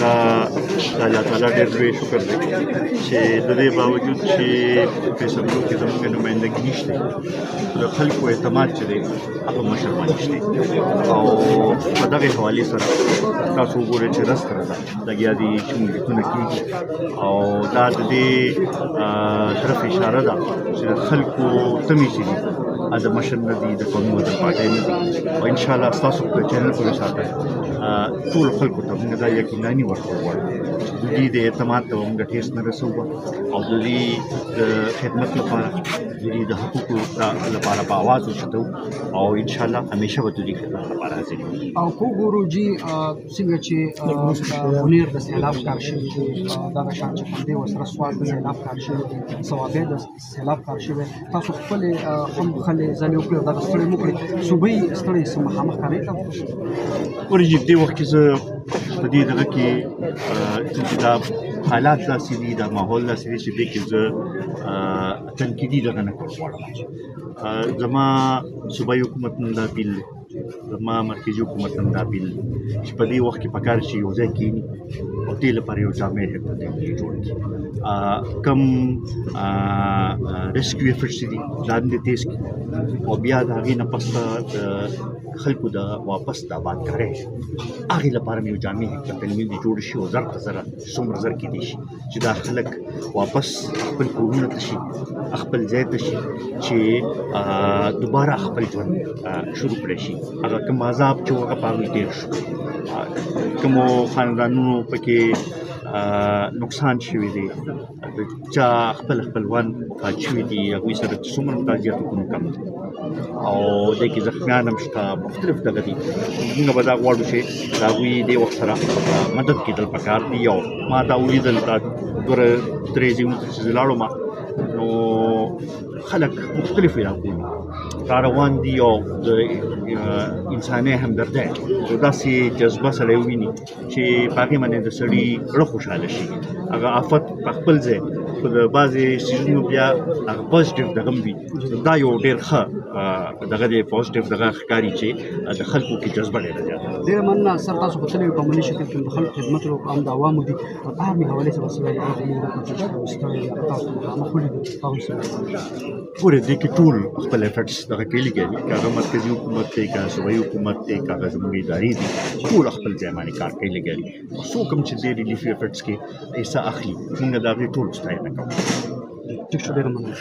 د الله تعالی ډېر لوی شکر دی چې د دې باوجود چې فیصلو کې زموږ نمایندګي نشته د خلکو اعتماد چې دی هغه مشر باندې شته او په دغه حوالې سره تاسو وګورئ چې رسته ده لګیا دي چې موږ لیکونه کېږي او دا د دې طرف اشاره ده چې د خلکو تمې چې دي د مشر نه دي د قومي وطن پارټۍ نه دي او انشاءالله ستاسو په چینل پورې ساتئ ټولو خلکو ته موږ دا یقیناني ورکړو غواړو چې د دوی د اعتماد ته موږ ټیس نه رسوو او د دوی د خدمت لپاره د دوی د حقوقو لپاره په آواز اوچتو او انشاءالله همیشه به د دوی خدمت لپاره حاضر یو. او کو ګورو جی څنګه چې منیر د سیلاب کار شوي دي دغه شان چې په دې وسره سوال د سیلاب کار شوي دي ثوابې د سیلاب کار شوي تاسو خپلې هم خلې ځلې وکړې دغه ستړې مو کړې صوبۍ ستړې سره مخامخ کارئ ته ورجې دې وخت کې زه په دې دغه کې چې دا حالات داسې دي دا ماحول داسې دی چې دې کې زه تنقیدي دغه نه کول غواړم زما صوبایي حکومت نن دا اپیل دی زما مرکزي حکومت نن دا اپیل دی چې په دې وخت کې پکار شي یو ځای کښېني او دې لپاره یو جامع حکومت جوړ کړي کم ریسکیو ایفرټس دي لاندې تیز کړي او بیا د هغې نه پس د خلکو د واپس د آبادکارۍ هغې لپاره مې یو جامع حکمت عملي جوړ شي او زر ته زره څومره زر کېدی شي چې دا خلک واپس خپل کورونو ته شي خپل ځای ته شي چې دوباره خپل ژوند شروع کړی شي هغه کوم عذاب چې هغه په هغوی تېر شو کومو خاندانونو پکې نقصان شوي دی د چا خپل خپلوان وفات شوي دي هغوی سره چې څومره تعزیت وکړو کم دی او دې کې زخمیان هم شته مختلف دغه دي موږ به دا غواړو چې د هغوی دې وخت سره مدد کېدل پکار دي او ما دا ولیدل دا دوه درې ځایونو ته چې زه لاړم نو خلک مختلف علاقو را روان دي او د انساني همدردۍ یو داسې جذبه سړی وویني چې په هغې باندې د سړي زړه خوشحاله شي هغه آفت په خپل ځای خو د بعضې څیزونو بیا هغه پوزیټیو دغه هم وي دا یو ډېر ښه دغه دی پوزیټیو دغه ښکاري چې د خلکو کې جذبه ډېره زیاته ده. ډېره مننه سر تاسو په څلوي په عملي شکل کې د خلکو خدمت وکړو هم د عوامو دي او د عامې حوالې سره سره تاسو مخامخ ولیدو هغوی سره ګورې دې کې ټول خپل ایفرټس دغه کې لګیا دي که هغه مرکزي حکومت دی که صوبایي حکومت دی که هغه زموږ ادارې دي ټول خپل ځای باندې کار کوي لګیا دي څوک هم چې دې ریلیف ایفرټس کې حصه اخلي موږ د هغې ټول ستاینه کوو. ټیک ډېره مننه.